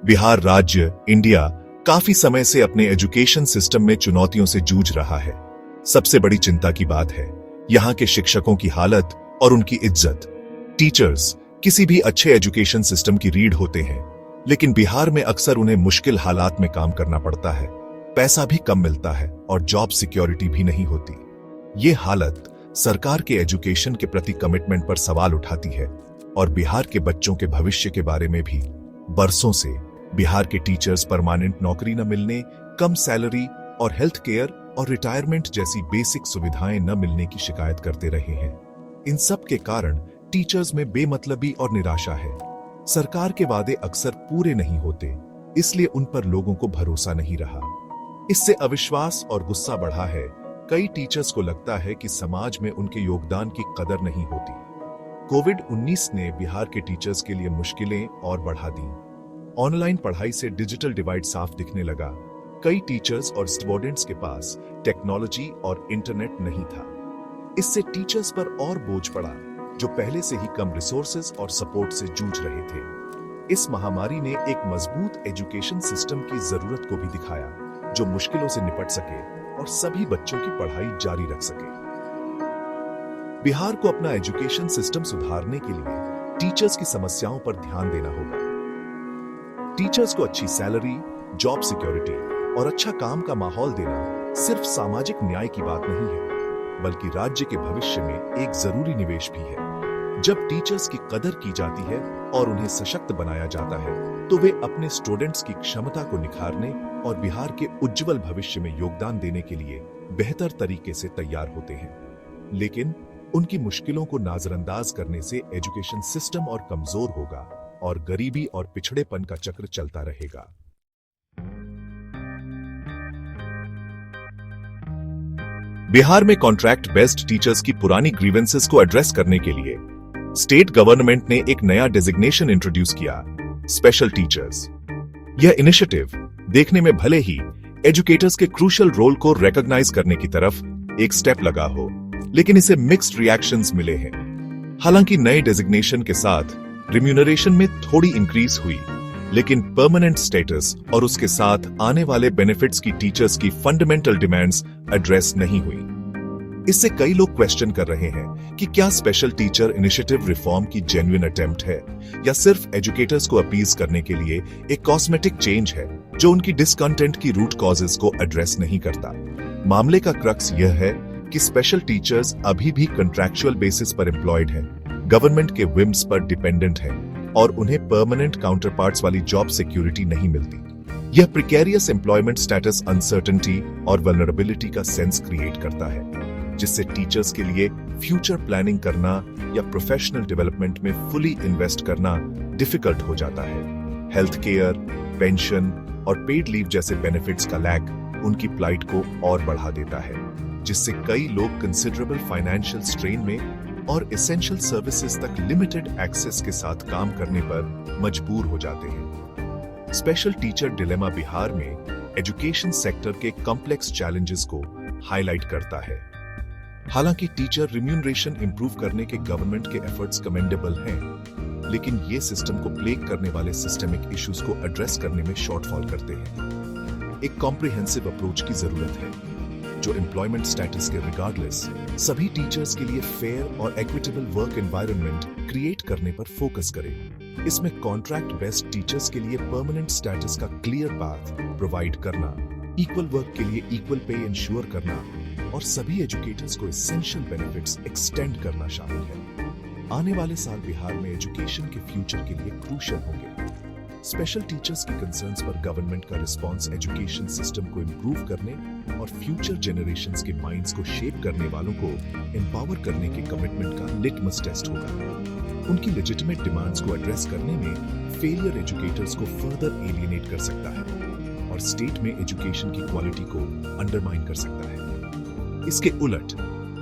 बिहार राज्य, इंडिया काफी समय से अपने एजुकेशन सिस्टम में चुनौतियों से जूझ रहा है। सबसे बड़ी चिंता की बात है यहाँ के शिक्षकों की हालत और उनकी इज्जत। टीचर्स किसी भी अच्छे एजुकेशन सिस्टम की रीढ़ होते हैं, लेकिन बिहार में अक्सर उन्हें मुश्किल हालात में काम करना पड़ता है, पैसा भी कम मिलता है और जॉब सिक्योरिटी भी नहीं होती। ये हालत सरकार के एजुकेशन के प्रति कमिटमेंट पर सवाल उठाती है और बिहार के बच्चों के भविष्य के बारे में भी। बरसों से बिहार के टीचर्स परमानेंट नौकरी न मिलने, कम सैलरी और हेल्थ केयर और रिटायरमेंट जैसी बेसिक सुविधाएं न मिलने की शिकायत करते रहे हैं। इन सब के कारण टीचर्स में बेमतलबी और निराशा है। सरकार के वादे अक्सर पूरे नहीं होते, इसलिए उन पर लोगों को भरोसा नहीं रहा। इससे अविश्वास और गुस्सा बढ़ा है। कई टीचर्स को लगता है कि समाज में उनके योगदान की कदर नहीं होती। कोविड-19 ने बिहार के टीचर्स के लिए मुश्किलें और बढ़ा दी। ऑनलाइन पढ़ाई से डिजिटल डिवाइड साफ दिखने लगा। कई टीचर्स और स्टूडेंट्स के पास टेक्नोलॉजी और इंटरनेट नहीं था। इससे टीचर्स पर और बोझ पड़ा, जो पहले से ही कम रिसोर्सेज और सपोर्ट से जूझ रहे थे। इस महामारी ने एक मजबूत एजुकेशन सिस्टम की जरूरत को भी दिखाया, जो मुश्किलों से निपट सके और सभी बच्चों की पढ़ाई जारी रख सके। बिहार को अपना एजुकेशन सिस्टम सुधारने के लिए टीचर्स की समस्याओं पर ध्यान देना होगा। टीचर्स को अच्छी सैलरी, जॉब सिक्योरिटी और अच्छा काम का माहौल देना सिर्फ सामाजिक न्याय की बात नहीं है, बल्कि राज्य के भविष्य में एक जरूरी निवेश भी है। जब टीचर्स की कदर की जाती है और उन्हें सशक्त बनाया जाता है, तो वे अपने स्टूडेंट्स की क्षमता को निखारने और बिहार के उज्जवल भविष्य में योगदान देने के लिए बेहतर तरीके से तैयार होते हैं। लेकिन उनकी मुश्किलों को नजरअंदाज करने से एजुकेशन सिस्टम और कमजोर होगा और गरीबी और पिछड़ेपन का चक्र चलता रहेगा। बिहार में कॉन्ट्रैक्ट बेस्ड टीचर्स की पुरानी ग्रीवेंसेस को एड्रेस करने के लिए स्टेट गवर्नमेंट ने एक नया डेजिग्नेशन इंट्रोड्यूस किया, स्पेशल टीचर्स। यह इनिशिएटिव देखने में भले ही एजुकेटर्स के क्रूशियल रोल को रिकॉग्नाइज करने की तरफ एक स्टेप लगा हो, लेकिन इसे मिक्स्ड रिएक्शंस मिले हैं। हालांकि नए डेजिग्नेशन के साथ रिम्यूनरेशन में थोड़ी इंक्रीज हुई, लेकिन परमानेंट स्टेटस और उसके साथ आने वाले बेनिफिट्स की टीचर्स की फंडामेंटल डिमांड्स एड्रेस नहीं हुई। इससे कई लोग क्वेश्चन कर रहे हैं कि क्या स्पेशल टीचर इनिशिएटिव रिफॉर्म की जेन्युइन अटेम्प्ट है या सिर्फ एजुकेटर्स को अपीज करने के लिए एक कॉस्मेटिक चेंज है जो उनकी डिसकंटेंट की रूट कॉजेस को एड्रेस नहीं करता। मामले का क्रक्स यह है कि स्पेशल टीचर्स अभी भी कॉन्ट्रैक्चुअल बेसिस पर एम्प्लॉयड हैं, गवर्नमेंट के विम्स पर डिपेंडेंट हैं और उन्हें परमानेंट काउंटरपार्ट्स वाली जॉब सिक्योरिटी नहीं मिलती। यह प्रिकेरियस एम्प्लॉयमेंट स्टेटस अनसर्टेनिटी और वल्नरेबिलिटी का सेंस क्रिएट करता है, जिससे टीचर्स के लिए फ्यूचर प्लानिंग करना या प्रोफेशनल डेवलपमेंट में फुली इन्वेस्ट करना डिफिकल्ट हो जाता है। हेल्थ केयर, पेंशन और पेड लीव जैसे बेनिफिट्स का लैक उनकी प्लाइट को और बढ़ा देता है, जिससे कई लोग कंसिडरेबल फाइनेंशियल स्ट्रेन में और एसेंशियल सर्विसेज तक लिमिटेड एक्सेस के साथ काम करने पर मजबूर हो जाते हैं। स्पेशल टीचर डिलेमा बिहार में एजुकेशन सेक्टर के कॉम्प्लेक्स चैलेंजेस को हाईलाइट करता है। हालांकि टीचर रिम्यूनरेशन इंप्रूव करने के गवर्नमेंट के एफर्ट्स कमेंडेबल हैं, लेकिन ये सिस्टम को प्लेग करने वाले सिस्टमिक इश्यूज को एड्रेस करने में शॉर्टफॉल करते हैं। एक कॉम्प्रिहेंसिव अप्रोच की जरूरत है जो एम्प्लॉयमेंट स्टेटस के रिगार्डलेस सभी टीचर्स के लिए फेयर और इक्विटेबल वर्क एनवायरनमेंट क्रिएट करने पर फोकस करे। इसमें कॉन्ट्रैक्ट बेस्ड टीचर्स के लिए परमानेंट स्टेटस का क्लियर पाथ प्रोवाइड करना, इक्वल वर्क के लिए इक्वल पे इंश्योर करना और सभी एजुकेटर्स को एसेंशियल बेनिफिट्स एक्सटेंड करना शामिल है। आने वाले साल बिहार में एजुकेशन के फ्यूचर के लिए क्रूशियल होंगे। स्पेशल टीचर्स के कंसर्न्स पर गवर्नमेंट का रिस्पांस एजुकेशन सिस्टम को इंप्रूव करने और फ्यूचर जनरेशंस के माइंड्स को शेप करने वालों को एम्पावर करने के कमिटमेंट का लिटमस टेस्ट होगा। उनकी लेजिटिमेट डिमांड्स को एड्रेस करने में फेलियर एजुकेटर्स को फर्दर एलियनेट कर सकता है और स्टेट में एजुकेशन की क्वालिटी को अंडरमाइन कर सकता है। इसके उलट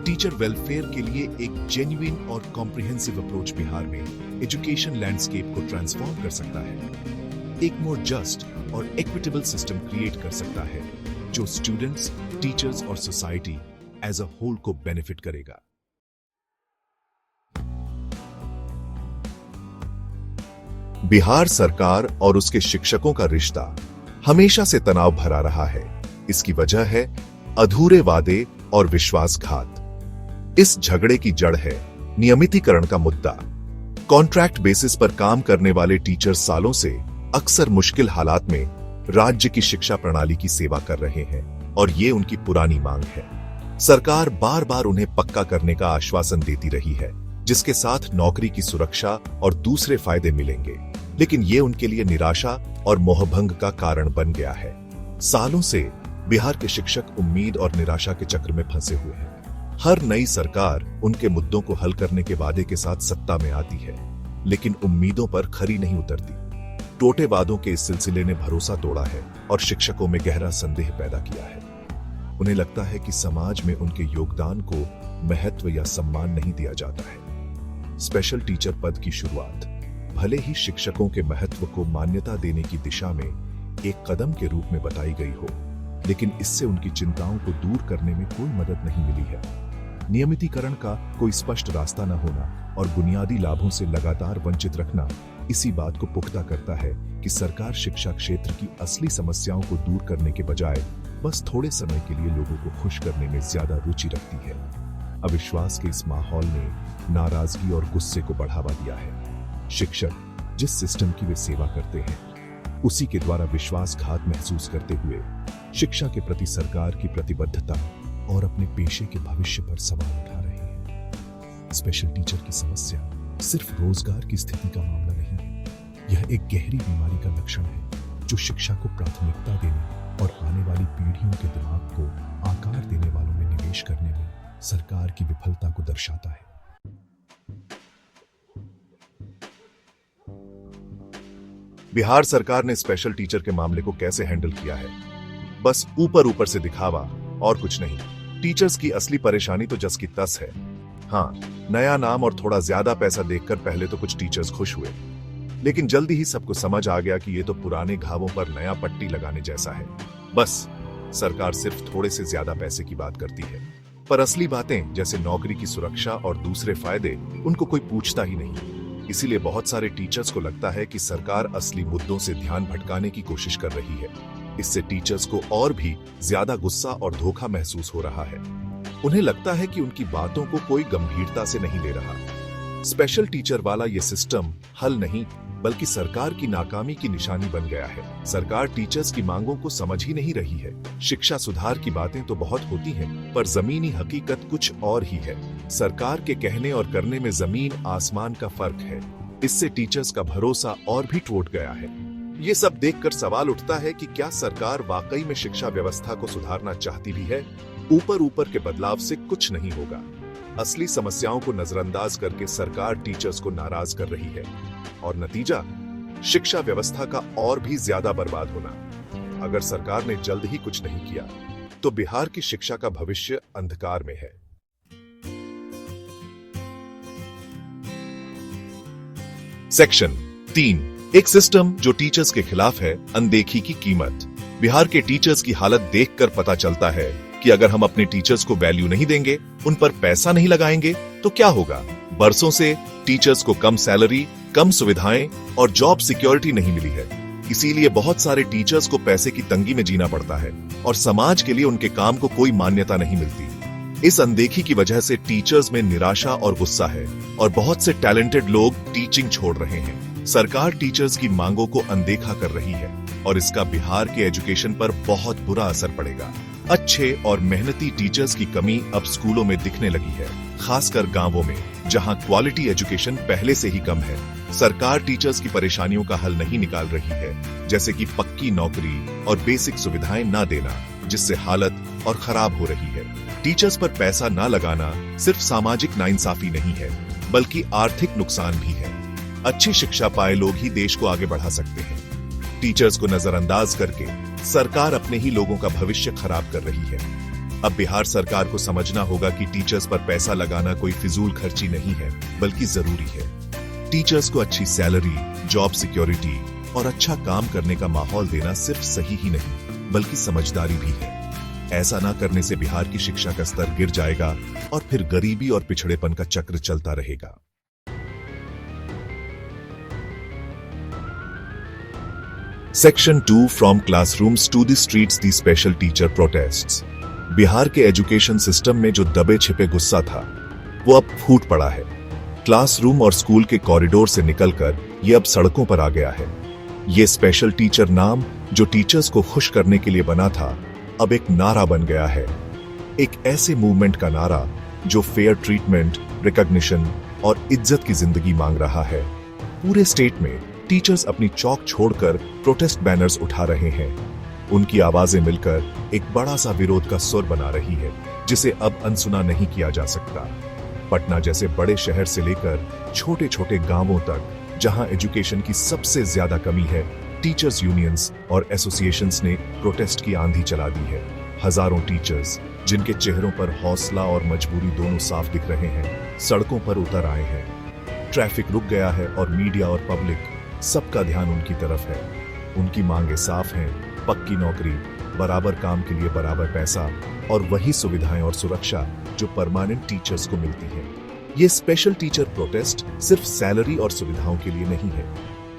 टीचर वेलफेयर के लिए एक जेन्युइन और कॉम्प्रिहेंसिव अप्रोच बिहार में एजुकेशन लैंडस्केप को ट्रांसफॉर्म कर सकता है, एक मोर जस्ट और इक्विटेबल सिस्टम क्रिएट कर सकता है जो स्टूडेंट्स, टीचर्स और सोसाइटी एज अ होल को बेनिफिट करेगा। बिहार सरकार और उसके शिक्षकों का रिश्ता हमेशा से तनाव भरा रहा है। इसकी वजह है अधूरे वादे और विश्वासघात। इस झगड़े की जड़ है नियमितीकरण का मुद्दा। कॉन्ट्रैक्ट बेसिस पर काम करने वाले टीचर सालों से अक्सर मुश्किल हालात में राज्य की शिक्षा प्रणाली की सेवा कर रहे हैं और ये उनकी पुरानी मांग है। सरकार बार बार उन्हें पक्का करने का आश्वासन देती रही है, जिसके साथ नौकरी की सुरक्षा और दूसरे फायदे मिलेंगे, लेकिन ये उनके लिए निराशा और मोहभंग का कारण बन गया है। सालों से बिहार के शिक्षक उम्मीद और निराशा के चक्र में फंसे हुए हैं। हर नई सरकार उनके मुद्दों को हल करने के वादे के साथ सत्ता में आती है, लेकिन उम्मीदों पर खरी नहीं उतरती। टोटे वादों के इस सिलसिले ने भरोसा तोड़ा है और शिक्षकों में गहरा संदेह पैदा किया है। उन्हें लगता है कि समाज में उनके योगदान को महत्व या सम्मान नहीं दिया जाता है। स्पेशल टीचर पद की शुरुआत भले ही शिक्षकों के महत्व को मान्यता देने की दिशा में एक कदम के रूप में बताई गई हो, लेकिन इससे उनकी चिंताओं को दूर करने में कोई मदद नहीं मिली है। नियमितीकरण का कोई स्पष्ट रास्ता न होना और बुनियादी लाभों से लगातार वंचित रखना इसी बात को पुख्ता करता है कि सरकार शिक्षा क्षेत्र की असली समस्याओं को दूर करने के बजाय बस थोड़े समय के लिए लोगों को खुश करने में ज्यादा रुचि रखती है। अविश्वास के इस माहौल ने नाराजगी और गुस्से को बढ़ावा दिया है। शिक्षक जिस सिस्टम की वे सेवा करते हैं, उसी के द्वारा विश्वासघात महसूस करते हुए शिक्षा के प्रति सरकार की प्रतिबद्धता और अपने पेशे के भविष्य पर सवाल उठा रहे हैं। स्पेशल टीचर की समस्या सिर्फ रोजगार की स्थिति का मामला नहीं है, यह एक गहरी बीमारी का लक्षण है जो शिक्षा को प्राथमिकता देने और आने वाली पीढ़ियों के दिमाग को आकार देने वालों में निवेश करने में सरकार की विफलता को दर्शाता है। बिहार सरकार ने स्पेशल टीचर के मामले को कैसे हैंडल किया है? बस ऊपर ऊपर से दिखावा और कुछ नहीं। टीचर्स की असली परेशानी तो जस की तस है। हाँ, नया नाम और थोड़ा ज्यादा पैसा देखकर पहले तो कुछ टीचर्स खुश हुए, लेकिन जल्दी ही सबको समझ आ गया कि ये तो पुराने घावों पर नया पट्टी लगाने जैसा है। बस सरकार सिर्फ थोड़े से ज्यादा पैसे की बात करती है, पर असली बातें जैसे नौकरी की सुरक्षा और दूसरे फायदे उनको कोई पूछता ही नहीं। इसीलिए बहुत सारे टीचर्स को लगता है कि सरकार असली मुद्दों से ध्यान भटकाने की कोशिश कर रही है। इससे टीचर्स को और भी ज्यादा गुस्सा और धोखा महसूस हो रहा है। उन्हें लगता है कि उनकी बातों को कोई गंभीरता से नहीं ले रहा। स्पेशल टीचर वाला ये सिस्टम हल नहीं, बल्कि सरकार की नाकामी की निशानी बन गया है। सरकार टीचर्स की मांगों को समझ ही नहीं रही है। शिक्षा सुधार की बातें तो बहुत होती हैं, पर जमीनी हकीकत कुछ और ही है। सरकार के कहने और करने में जमीन आसमान का फर्क है। इससे टीचर्स का भरोसा और भी टूट गया है। ये सब देखकर सवाल उठता है कि क्या सरकार वाकई में शिक्षा व्यवस्था को सुधारना चाहती भी है? ऊपर ऊपर के बदलाव से कुछ नहीं होगा। असली समस्याओं को नजरअंदाज करके सरकार टीचर्स को नाराज कर रही है और नतीजा शिक्षा व्यवस्था का और भी ज्यादा बर्बाद होना। अगर सरकार ने जल्द ही कुछ नहीं किया तो बिहार की शिक्षा का भविष्य अंधकार में है। सेक्शन 3, एक सिस्टम जो टीचर्स के खिलाफ है, अनदेखी की कीमत। बिहार के टीचर्स की हालत देखकर पता चलता है कि अगर हम अपने टीचर्स को वैल्यू नहीं देंगे, उन पर पैसा नहीं लगाएंगे, तो क्या होगा? बरसों से टीचर्स को कम सैलरी, कम सुविधाएं और जॉब सिक्योरिटी नहीं मिली है। इसीलिए बहुत सारे टीचर्स को पैसे की तंगी में जीना पड़ता है और समाज के लिए उनके काम को कोई मान्यता नहीं मिलती। इस अनदेखी की वजह से टीचर्स में निराशा और गुस्सा है और बहुत से टैलेंटेड लोग टीचिंग छोड़ रहे हैं। सरकार टीचर्स की मांगों को अनदेखा कर रही है और इसका बिहार के एजुकेशन पर बहुत बुरा असर पड़ेगा। अच्छे और मेहनती टीचर्स की कमी अब स्कूलों में दिखने लगी है, खासकर गांवों में जहां क्वालिटी एजुकेशन पहले से ही कम है। सरकार टीचर्स की परेशानियों का हल नहीं निकाल रही है, जैसे कि पक्की नौकरी और बेसिक सुविधाएं ना देना, जिससे हालत और खराब हो रही है। टीचर्स पर पैसा ना लगाना सिर्फ सामाजिक नाइंसाफी नहीं है, बल्कि आर्थिक नुकसान भी है। अच्छी शिक्षा पाए लोग ही देश को आगे बढ़ा सकते हैं। टीचर्स को नजरअंदाज करके सरकार अपने ही लोगों का भविष्य खराब कर रही है। अब बिहार सरकार को समझना होगा कि टीचर्स पर पैसा लगाना कोई फिजूल खर्ची नहीं है, बल्कि जरूरी है। टीचर्स को अच्छी सैलरी, जॉब सिक्योरिटी और अच्छा काम करने का माहौल देना सिर्फ सही ही नहीं, बल्कि समझदारी भी है। ऐसा ना करने से बिहार की शिक्षा का स्तर गिर जाएगा और फिर गरीबी और पिछड़ेपन का चक्र चलता रहेगा। Section 2 from classrooms to the streets the special teacher protests. Bihar के एजुकेशन सिस्टम में जो दबे छिपे गुस्सा था वो अब फूट पड़ा है। क्लासरूम और स्कूल के कॉरिडोर से निकलकर ये अब सड़कों पर आ गया है। ये स्पेशल टीचर नाम जो टीचर्स को खुश करने के लिए बना था, अब एक नारा बन गया है। एक ऐसे मूवमेंट का नारा जो फेयर ट्रीटमेंट, रिकॉग्निशन और इज्जत की जिंदगी मांग रहा है। पूरे स्टेट में टीचर्स अपनी चौक छोड़कर प्रोटेस्ट बैनर्स उठा रहे हैं। उनकी आवाजें मिलकर एक बड़ा सा विरोध का सुर बना रही है, जिसे अब अनसुना नहीं किया जा सकता। पटना जैसे बड़े शहर से लेकर छोटे छोटे गांवों तक, जहां एजुकेशन की सबसे ज्यादा कमी है, टीचर्स यूनियंस और एसोसिएशंस ने प्रोटेस्ट की आंधी चला दी है। हजारों टीचर्स, जिनके चेहरों पर हौसला और मजबूरी दोनों साफ दिख रहे हैं, सड़कों पर उतर आए हैं। ट्रैफिक रुक गया है और मीडिया और पब्लिक सबका ध्यान उनकी तरफ है। उनकी मांगे साफ हैं: पक्की नौकरी, बराबर काम के लिए बराबर पैसा और वही सुविधाएं और सुरक्षा जो परमानेंट टीचर्स को मिलती है। ये स्पेशल टीचर प्रोटेस्ट सिर्फ सैलरी और सुविधाओं के लिए नहीं है,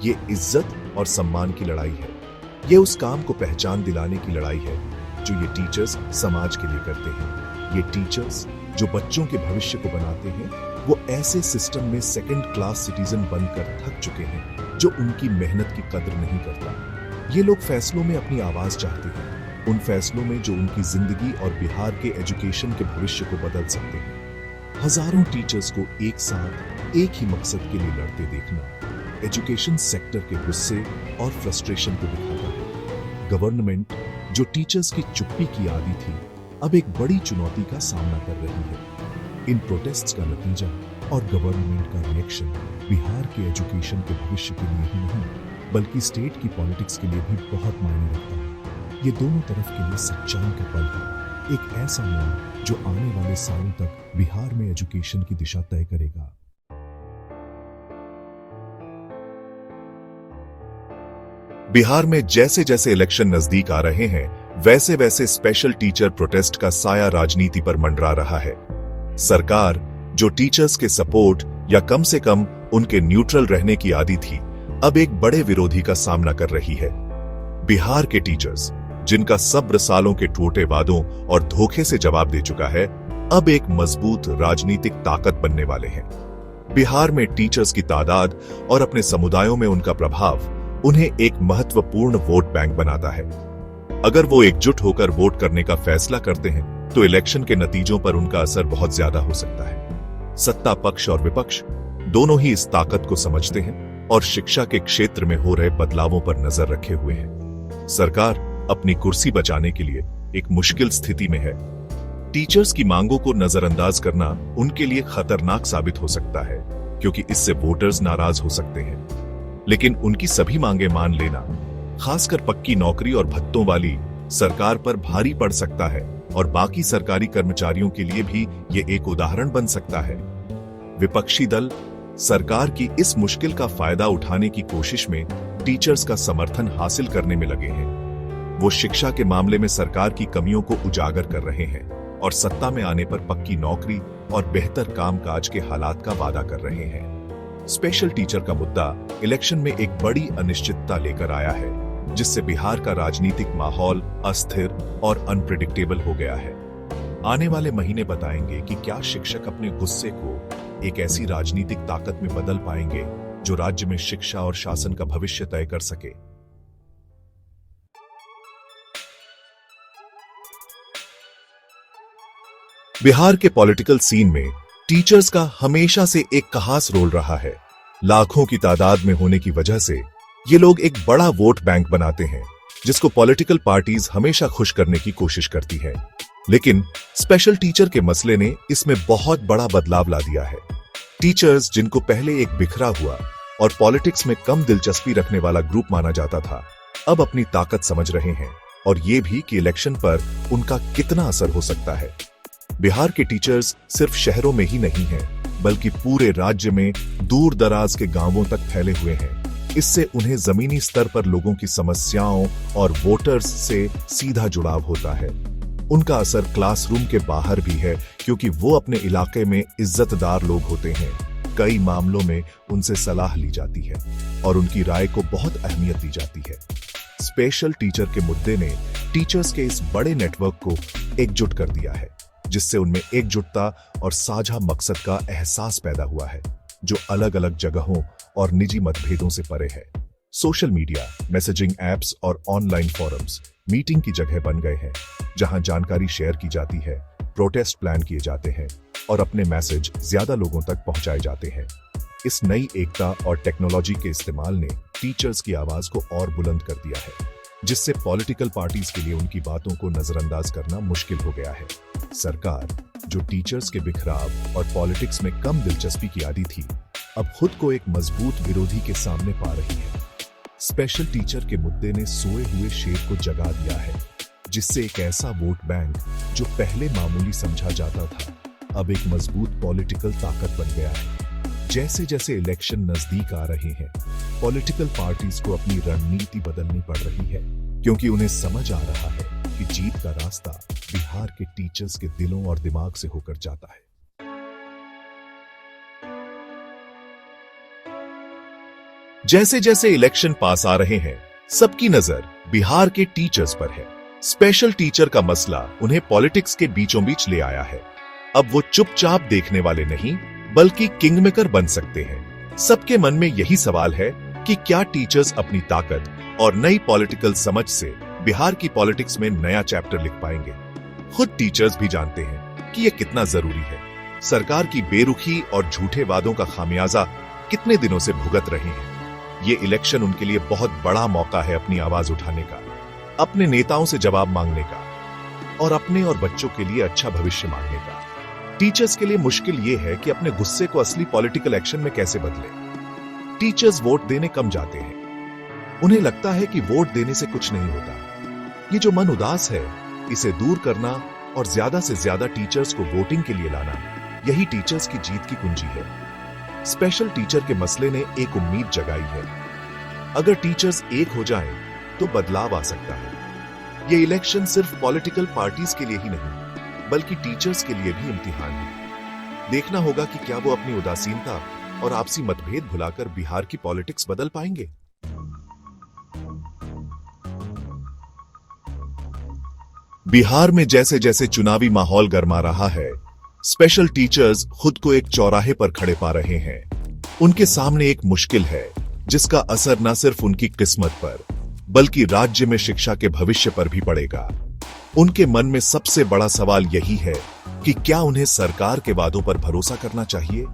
ये इज्जत और सम्मान की लड़ाई है। ये उस काम को पहचान दिलाने की लड़ाई है जो ये टीचर्स समाज के लिए करते हैं। ये टीचर्स जो बच्चों के भविष्य को बनाते हैं, वो ऐसे सिस्टम में सेकंड क्लास सिटीजन बनकर थक चुके हैं जो उनकी मेहनत की कद्र नहीं करता। ये लोग फैसलों में अपनी आवाज चाहते हैं, उन फैसलों में जो उनकी जिंदगी और बिहार के एजुकेशन के भविष्य को बदल सकते हैं। हजारों टीचर्स को एक साथ एक ही मकसद के लिए लड़ते देखना एजुकेशन सेक्टर के गुस्से और फ्रस्ट्रेशन को दिखाता है। गवर्नमेंट जो टीचर्स की चुप्पी की आदी थी, अब एक बड़ी चुनौती का सामना कर रही है। इन प्रोटेस्ट्स का नतीजा और गवर्नमेंट का रिएक्शन बिहार के एजुकेशन के भविष्य के लिए ही नहीं, बल्कि स्टेट की पॉलिटिक्स के लिए भी बहुत मायने रखता है। ये दोनों तरफ के लिए सच्चाई का पल है, एक ऐसा मोड़ जो आने वाले सालों तक बिहार में एजुकेशन की दिशा तय करेगा। बिहार में जैसे जैसे इलेक्शन नजदीक आ रहे हैं, वैसे वैसे स्पेशल टीचर प्रोटेस्ट का साया राजनीति पर मंडरा रहा है। सरकार जो टीचर्स के सपोर्ट या कम से कम उनके न्यूट्रल रहने की आदी थी, अब एक बड़े विरोधी का सामना कर रही है। बिहार के टीचर्स, जिनका सब्र सालों के टूटे वादों और धोखे से जवाब दे चुका है, अब एक मजबूत राजनीतिक ताकत बनने वाले हैं। बिहार में टीचर्स की तादाद और अपने समुदायों में उनका प्रभाव उन्हें एक महत्वपूर्ण वोट बैंक बनाता है। अगर वो एकजुट होकर वोट करने का फैसला करते हैं, तो इलेक्शन के नतीजों पर उनका असर बहुत ज्यादा हो सकता है। सत्ता पक्ष और विपक्ष दोनों ही इस ताकत को समझते हैं और शिक्षा के क्षेत्र में हो रहे बदलावों पर नजर रखे हुए हैं। सरकार अपनी कुर्सी बचाने के लिए एक मुश्किल स्थिति में है। टीचर्स की मांगों को नजरअंदाज करना उनके लिए खतरनाक साबित हो सकता है, क्योंकि इससे वोटर्स नाराज हो सकते हैं। लेकिन उनकी सभी मांगे मान लेना, खासकर पक्की नौकरी और भत्तों वाली, सरकार पर भारी पड़ सकता है और बाकी सरकारी कर्मचारियों के लिए भी ये एक उदाहरण बन सकता है। विपक्षी दल सरकार की इस मुश्किल का फायदा उठाने की कोशिश में टीचर्स का समर्थन हासिल करने में लगे हैं। वो शिक्षा के मामले में सरकार की कमियों को उजागर कर रहे हैं और सत्ता में आने पर पक्की नौकरी और बेहतर कामकाज के हालात का वादा कर रहे हैं। स्पेशल टीचर का मुद्दा इलेक्शन में एक बड़ी अनिश्चितता लेकर आया है, जिससे बिहार का राजनीतिक माहौल अस्थिर और अनप्रेडिक्टेबल हो गया है। आने वाले महीने बताएंगे कि क्या शिक्षक अपने गुस्से को एक ऐसी राजनीतिक ताकत में बदल पाएंगे जो राज्य में शिक्षा और शासन का भविष्य तय कर सके। बिहार के पॉलिटिकल सीन में टीचर्स का हमेशा से एक खास रोल रहा है। लाखों की तादाद में होने की वजह से ये लोग एक बड़ा वोट बैंक बनाते हैं, जिसको पॉलिटिकल पार्टीज हमेशा खुश करने की कोशिश करती हैं। लेकिन स्पेशल टीचर के मसले ने इसमें बहुत बड़ा बदलाव ला दिया है। टीचर्स, जिनको पहले एक बिखरा हुआ और पॉलिटिक्स में कम दिलचस्पी रखने वाला ग्रुप माना जाता था, अब अपनी ताकत समझ रहे हैं और ये भी कि इलेक्शन पर उनका कितना असर हो सकता है। बिहार के टीचर्स सिर्फ शहरों में ही नहीं हैं, बल्कि पूरे राज्य में दूर दराज के गांवों तक फैले हुए हैं। इससे उन्हें जमीनी स्तर पर लोगों की समस्याओं और वोटर्स से सीधा जुड़ाव होता है। उनका असर क्लासरूम के बाहर भी है, क्योंकि वो अपने इलाके में इज्जतदार लोग होते हैं। कई मामलों में उनसे सलाह ली जाती है और उनकी राय को बहुत अहमियत दी जाती है। स्पेशल टीचर के मुद्दे ने टीचर्स के इस बड़े नेटवर्क को एकजुट कर दिया है, जिससे उनमें एकजुटता और साझा मकसद का एहसास पैदा हुआ है, जो अलग अलग जगहों और निजी मतभेदों से परे है। सोशल मीडिया, मैसेजिंग एप्स और ऑनलाइन फोरम्स मीटिंग की जगह बन गए हैं, जहां जानकारी शेयर की जाती है, प्रोटेस्ट प्लान किए जाते हैं और अपने मैसेज ज्यादा लोगों तक पहुंचाए जाते हैं। इस नई एकता और टेक्नोलॉजी के इस्तेमाल ने टीचर्स की आवाज को और बुलंद कर दिया है, जिससे पॉलिटिकल पार्टीज के लिए उनकी बातों को नजरअंदाज करना मुश्किल हो गया है। सरकार, जो टीचर्स के बिखराव और पॉलिटिक्स में कम दिलचस्पी की आदी थी, अब खुद को एक मजबूत विरोधी के सामने पा रही है। स्पेशल टीचर के मुद्दे ने सोए हुए शेर को जगा दिया है, जिससे एक ऐसा वोट बैंक जो पहले मामूली समझा जाता था, अब एक मजबूत पॉलिटिकल ताकत बन गया है। जैसे जैसे इलेक्शन नजदीक आ रहे हैं, पॉलिटिकल पार्टीज को अपनी रणनीति बदलनी पड़ रही है, क्योंकि उन्हें समझ आ रहा है कि जीत का रास्ता बिहार के टीचर्स के दिलों और दिमाग से होकर जाता है। जैसे जैसे इलेक्शन पास आ रहे हैं, सबकी नजर बिहार के टीचर्स पर है। स्पेशल टीचर का मसला उन्हें पॉलिटिक्स के बीचों बीच ले आया है। अब वो चुपचाप देखने वाले नहीं, बल्कि किंगमेकर बन सकते हैं। सबके मन में यही सवाल है कि क्या टीचर्स अपनी ताकत और नई पॉलिटिकल समझ से बिहार की पॉलिटिक्स में नया चैप्टर लिख पाएंगे। खुद टीचर्स भी जानते हैं कि यह कितना जरूरी है। सरकार की बेरुखी और झूठे वादों का खामियाजा कितने दिनों से भुगत रहे हैं। ये इलेक्शन उनके लिए बहुत बड़ा मौका है अपनी आवाज उठाने का, अपने नेताओं से जवाब मांगने का और अपने और बच्चों के लिए अच्छा भविष्य मांगने का। टीचर्स के लिए मुश्किल यह है कि अपने गुस्से को असली पॉलिटिकल एक्शन में कैसे बदले। टीचर्स वोट देने कम जाते हैं। उन्हें लगता है कि वोट देने से कुछ नहीं होता। ये जो मन उदास है, इसे दूर करना और ज्यादा से ज्यादा टीचर्स को वोटिंग के लिए लाना, यही टीचर्स की जीत की कुंजी है। स्पेशल टीचर के मसले ने एक उम्मीद जगाई है। अगर टीचर्स एक हो जाएं, तो बदलाव आ सकता है। ये इलेक्शन सिर्फ पॉलिटिकल पार्टीज के लिए ही नहीं, बल्कि टीचर्स के लिए भी इम्तिहान है। देखना होगा कि क्या वो अपनी उदासीनता और आपसी मतभेद भुलाकर बिहार की पॉलिटिक्स बदल पाएंगे। बिहार में जैसे जैसे चुनावी माहौल गर्मा रहा है, स्पेशल टीचर्स खुद को एक चौराहे पर खड़े पा रहे हैं। उनके सामने एक मुश्किल है, जिसका असर न सिर्फ उनकी किस्मत पर, बल्कि राज्य में शिक्षा के भविष्य पर भी पड़ेगा। उनके मन में सबसे बड़ा सवाल यही है कि क्या उन्हें सरकार के वादों पर भरोसा करना चाहिए,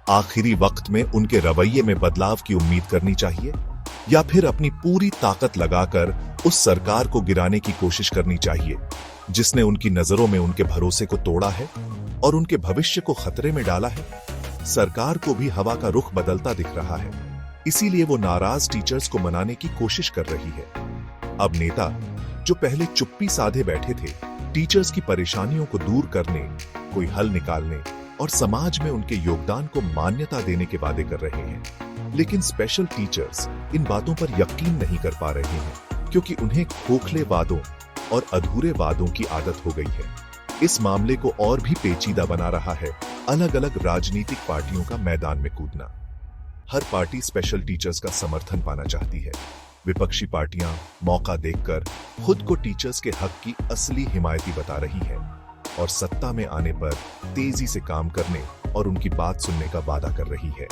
आखिरी वक्त में उनके रवैये में बदलाव की उम्मीद करनी चाहिए, या फिर अपनी पूरी ताकत लगाकर उस सरकार को गिराने की कोशिश करनी चाहिए जिसने उनकी नजरों में उनके भरोसे को तोड़ा है और उनके भविष्य को खतरे में डाला है। सरकार को भी हवा का रुख बदलता दिख रहा है, इसीलिए वो नाराज टीचर्स को मनाने की कोशिश कर रही है। अब नेता जो पहले चुप्पी साधे बैठे थे, टीचर्स की परेशानियों को दूर करने, कोई हल निकालने और समाज में उनके योगदान को मान्यता देने के वादे कर रहे हैं। लेकिन स्पेशल टीचर्स इन बातों पर यकीन नहीं कर पा रहे हैं, क्योंकि उन्हें खोखले वादों और अधूरे वादों की आदत हो गई है। इस मामले को और भी पेचीदा बना रहा है अलग अलग राजनीतिक पार्टियों का मैदान में कूदना। हर पार्टी स्पेशल टीचर्स का समर्थन पाना चाहती है। विपक्षी पार्टियां मौका देखकर खुद को टीचर्स के हक की असली हिमायती बता रही हैं और सत्ता में आने पर तेजी से काम करने और उनकी बात सुनने का वादा कर रही है।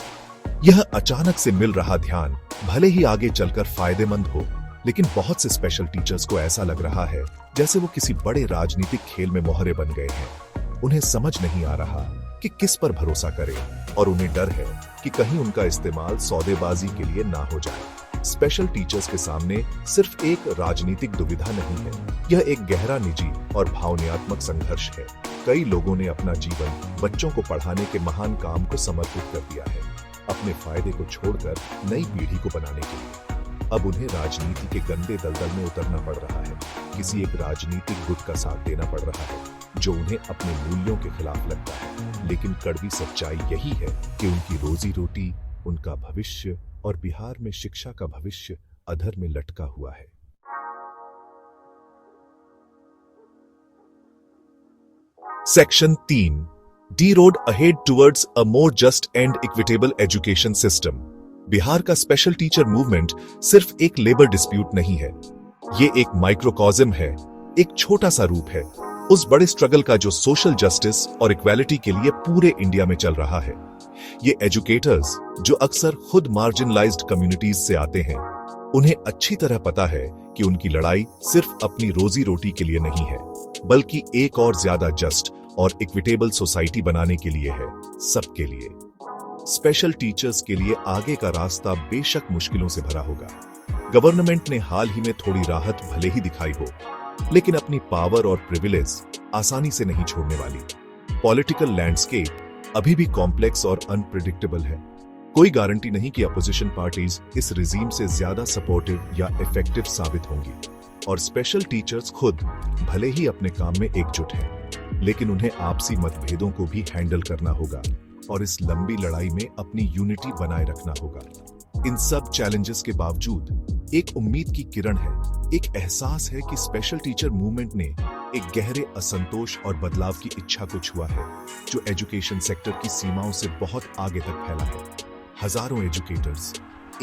यह अचानक से मिल रहा ध्यान भले ही आगे चलकर फायदेमंद हो, लेकिन बहुत से स्पेशल टीचर्स को ऐसा लग रहा है जैसे वो किसी बड़े राजनीतिक खेल में मोहरे बन गए हैं। उन्हें समझ नहीं आ रहा कि किस पर भरोसा करें और उन्हें डर है कि कहीं उनका इस्तेमाल सौदेबाजी के लिए ना हो जाए। स्पेशल टीचर्स के सामने सिर्फ एक राजनीतिक दुविधा नहीं है, यह एक गहरा निजी और भावनात्मक संघर्ष है। कई लोगों ने अपना जीवन बच्चों को पढ़ाने के महान काम को समर्पित कर दिया है, अपने फायदे को छोड़कर नई पीढ़ी को बनाने के लिए। अब उन्हें राजनीति के गंदे दलदल में उतरना पड़ रहा है, किसी एक राजनीतिक गुट का साथ देना पड़ रहा है जो उन्हें अपने मूल्यों के खिलाफ लगता है। लेकिन कड़वी सच्चाई यही है कि उनकी रोजी रोटी, उनका भविष्य और बिहार में शिक्षा का भविष्य अधर में लटका हुआ है। Section 3, D road ahead towards a more just and equitable education system. Bihar का स्पेशल टीचर मूवमेंट सिर्फ एक लेबर डिस्प्यूट नहीं है, ये एक माइक्रोकॉज्म है, एक छोटा सा रूप है उस बड़े स्ट्रगल का जो सोशल जस्टिस और इक्वालिटी के लिए पूरे इंडिया में चल रहा है। ये एजुकेटर्स जो अक्सर खुद मार्जिनलाइज्ड कम्युनिटीज से आते हैं, उन्हें अच्छी तरह पता है कि उनकी लड़ाई सिर्फ अपनी रोजी रोटी के लिए नहीं है, बल्कि एक और ज्यादा जस्ट और इक्विटेबल सोसाइटी बनाने के लिए है, सबके लिए। स्पेशल टीचर्स के लिए आगे का रास्ता बेशक मुश्किलों से भरा होगा। गवर्नमेंट ने हाल ही में थोड़ी राहत भले ही दिखाई हो, लेकिन अपनी पावर और प्रिविलेज आसानी से नहीं छोड़ने वाली। पॉलिटिकल लैंडस्केप अभी भी कॉम्प्लेक्स और अनप्रिडिक्टेबल है। कोई गारंटी नहीं कि अपोजिशन पार्टीज इस रिजीम से ज्यादा सपोर्टिव या इफेक्टिव साबित होंगी। और स्पेशल टीचर्स खुद भले ही अपने काम में एकजुट हैं, लेकिन उन्हें आपसी मतभेदों को भी हैंडल करना होगा और इस लंबी लड़ाई में अपनी यूनिटी बनाए रखना होगा। इन सब चैलेंजेस के बावजूद एक उम्मीद की किरण है, एक एहसास है कि स्पेशल टीचर मूवमेंट ने एक गहरे असंतोष और बदलाव की इच्छा को छुआ है, जो एजुकेशन सेक्टर की सीमाओं से बहुत आगे तक फैला है। हजारों एजुकेटर्स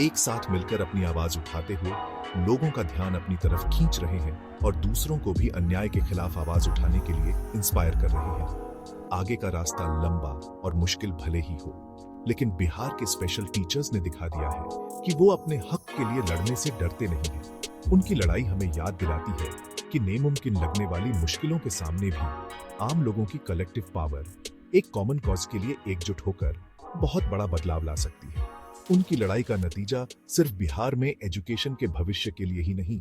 एक साथ मिलकर अपनी आवाज उठाते हुए लोगों का ध्यान अपनी तरफ खींच रहे हैं और दूसरों को भी अन्याय के खिलाफ आवाज उठाने के लिए इंस्पायर कर रहे हैं। आगे का रास्ता लंबा और मुश्किल भले ही हो, लेकिन बिहार के स्पेशल टीचर्स ने दिखा दिया है कि वो अपने हक के लिए लड़ने से डरते नहीं हैं। उनकी लड़ाई हमें याद दिलाती है कि नामुमकिन लगने वाली मुश्किलों के सामने भी आम लोगों की कलेक्टिव पावर एक कॉमन कॉज के लिए एकजुट होकर बहुत बड़ा बदलाव ला सकती है। उनकी लड़ाई का नतीजा सिर्फ बिहार में एजुकेशन के भविष्य के लिए ही नहीं,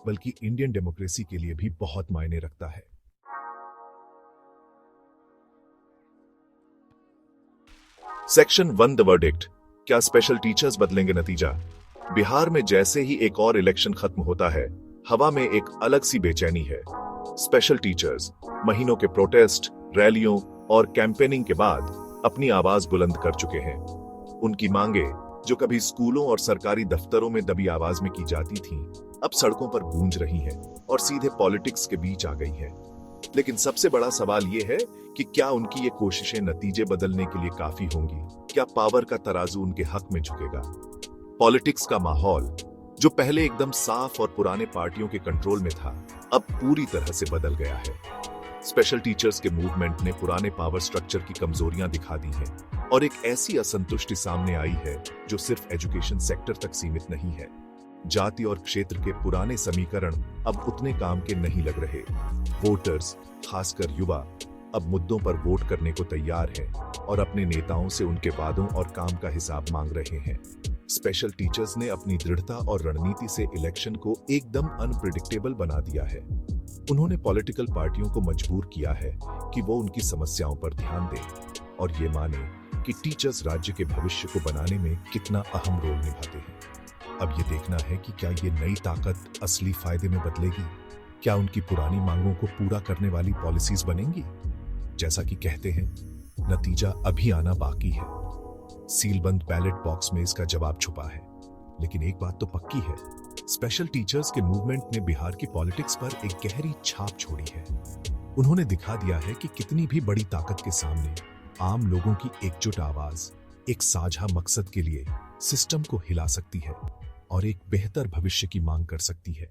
बल्कि इंडियन डेमोक्रेसी के लिए भी बहुत मायने रखता है। Section 1 the verdict. क्या स्पेशल टीचर्स बदलेंगे नतीजा? बिहार में जैसे ही एक और इलेक्शन खत्म होता है, हवा में एक अलग सी बेचैनी है। स्पेशल टीचर्स महीनों के प्रोटेस्ट, रैलियों और कैंपेनिंग के बाद अपनी आवाज बुलंद कर चुके हैं। उनकी मांगे, जो कभी स्कूलों और सरकारी दफ्तरों में दबी आवाज में की जाती थीं, अब सड़कों पर गूंज रही हैं और सीधे पॉलिटिक्स के बीच आ गई हैं। लेकिन सबसे बड़ा सवाल यह है कि क्या उनकी ये कोशिशें नतीजे बदलने के लिए काफी होंगी? क्या पावर का तराजू उनके हक में झुकेगा? पॉलिटिक्स का माहौल, जो पहले एकदम साफ और पुराने पार्टियों के कंट्रोल में था, अब पूरी तरह से बदल गया है। स्पेशल टीचर्स के मूवमेंट ने पुराने पावर स्ट्रक्चर की कमजोरियां दिखा दी हैं और एक ऐसी असंतुष्टि सामने आई है जो सिर्फ एजुकेशन सेक्टर तक सीमित नहीं है। जाति और क्षेत्र के पुराने समीकरण अब उतने काम के नहीं लग रहे। वोटर्स, खासकर युवा, अब मुद्दों पर वोट करने को तैयार हैं और अपने नेताओं से उनके वादों और काम का हिसाब मांग रहे हैं। स्पेशल टीचर्स ने अपनी दृढ़ता और रणनीति से इलेक्शन को एकदम अनप्रिडिक्टेबल बना दिया है। उन्होंने पॉलिटिकल पार्टियों को मजबूर किया है कि वो उनकी समस्याओं पर ध्यान दें और ये माने कि टीचर्स राज्य के भविष्य को बनाने में कितना अहम रोल निभाते हैं। अब ये देखना है कि क्या ये नई ताकत असली फायदे में बदलेगी। क्या उनकी पुरानी मांगों को पूरा करने वाली पॉलिसीज बनेंगी? जैसा कि कहते हैं, नतीजा अभी आना बाकी है। सीलबंद बैलेट बॉक्स में इसका जवाब छुपा है। लेकिन एक बात तो पक्की है, स्पेशल टीचर्स के मूवमेंट ने बिहार की पॉलिटिक्स पर एक गहरी छाप छोड़ी है। उन्होंने दिखा दिया है कि कितनी भी बड़ी ताकत के सामने आम लोगों की एकजुट आवाज एक साझा मकसद के लिए सिस्टम को हिला सकती है और एक बेहतर भविष्य की मांग कर सकती है।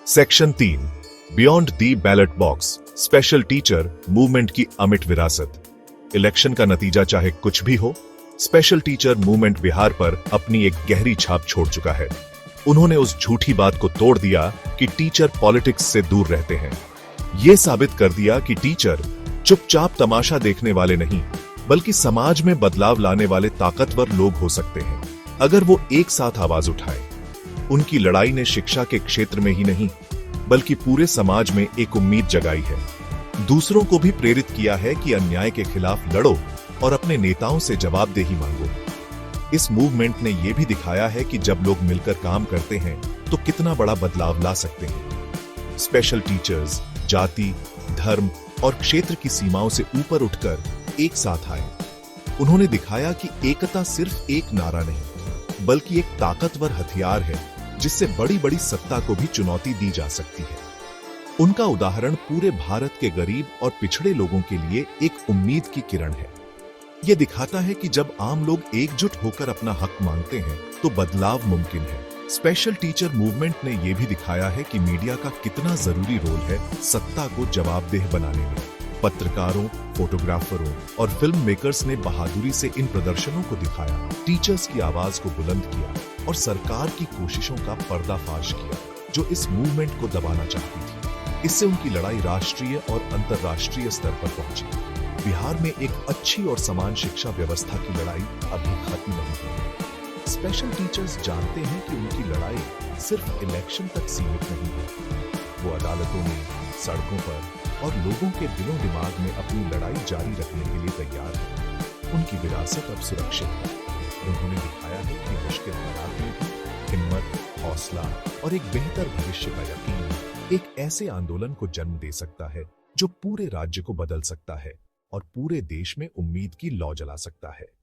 Section 3 beyond the ballot box. Special teacher movement की अमिट विरासत। इलेक्शन का नतीजा चाहे कुछ भी हो, स्पेशल टीचर मूवमेंट बिहार पर अपनी एक गहरी छाप छोड़ चुका है। उन्होंने उस झूठी बात को तोड़ दिया कि टीचर पॉलिटिक्स से दूर रहते हैं। यह साबित कर दिया कि टीचर चुपचाप तमाशा देखने वाले नहीं, बल्कि समाज में बदलाव लाने वाले ताकतवर लोग हो सकते हैं, अगर वो एक साथ आवाज उठाए। उनकी लड़ाई ने शिक्षा के क्षेत्र में ही नहीं, बल्कि पूरे समाज में एक उम्मीद जगाई है। दूसरों को भी प्रेरित किया है कि अन्याय के खिलाफ लड़ो और अपने नेताओं से जवाबदेही मांगो। इस मूवमेंट ने यह भी दिखाया है कि जब लोग मिलकर काम करते हैं तो कितना बड़ा बदलाव ला सकते हैं। स्पेशल टीचर्स जाति, धर्म और क्षेत्र की सीमाओं से ऊपर उठकर एक साथ आए। उन्होंने दिखाया कि एकता सिर्फ एक नारा नहीं, बल्कि एक ताकतवर हथियार है जिससे बड़ी बड़ी सत्ता को भी चुनौती दी जा सकती है। उनका उदाहरण पूरे भारत के गरीब और पिछड़े लोगों के लिए एक उम्मीद की किरण है। ये दिखाता है कि जब आम लोग एकजुट होकर अपना हक मांगते हैं तो बदलाव मुमकिन है। स्पेशल टीचर मूवमेंट ने यह भी दिखाया है कि मीडिया का कितना जरूरी रोल है सत्ता को जवाबदेह बनाने में। पत्रकारों, फोटोग्राफरों और फिल्म मेकर्स ने बहादुरी से इन प्रदर्शनों को दिखाया, टीचर्स की आवाज को बुलंद किया और सरकार की कोशिशों का पर्दाफाश किया जो इस मूवमेंट को दबाना चाहती थी। इससे उनकी लड़ाई राष्ट्रीय और अंतर्राष्ट्रीय स्तर पर पहुंची। बिहार में एक अच्छी और समान शिक्षा व्यवस्था की लड़ाई अभी खत्म नहीं हुई। स्पेशल टीचर्स जानते हैं कि उनकी लड़ाई सिर्फ इलेक्शन तक सीमित नहीं है। वो अदालतों में, सड़कों पर और लोगों के दिलों दिमाग में अपनी लड़ाई जारी रखने के लिए तैयार है। उनकी विरासत अब सुरक्षित है। उन्होंने दिखाया है कि मुश्किल हालात में भी हिम्मत, हौसला और एक बेहतर भविष्य का यकीन एक ऐसे आंदोलन को जन्म दे सकता है जो पूरे राज्य को बदल सकता है और पूरे देश में उम्मीद की लौ जला सकता है।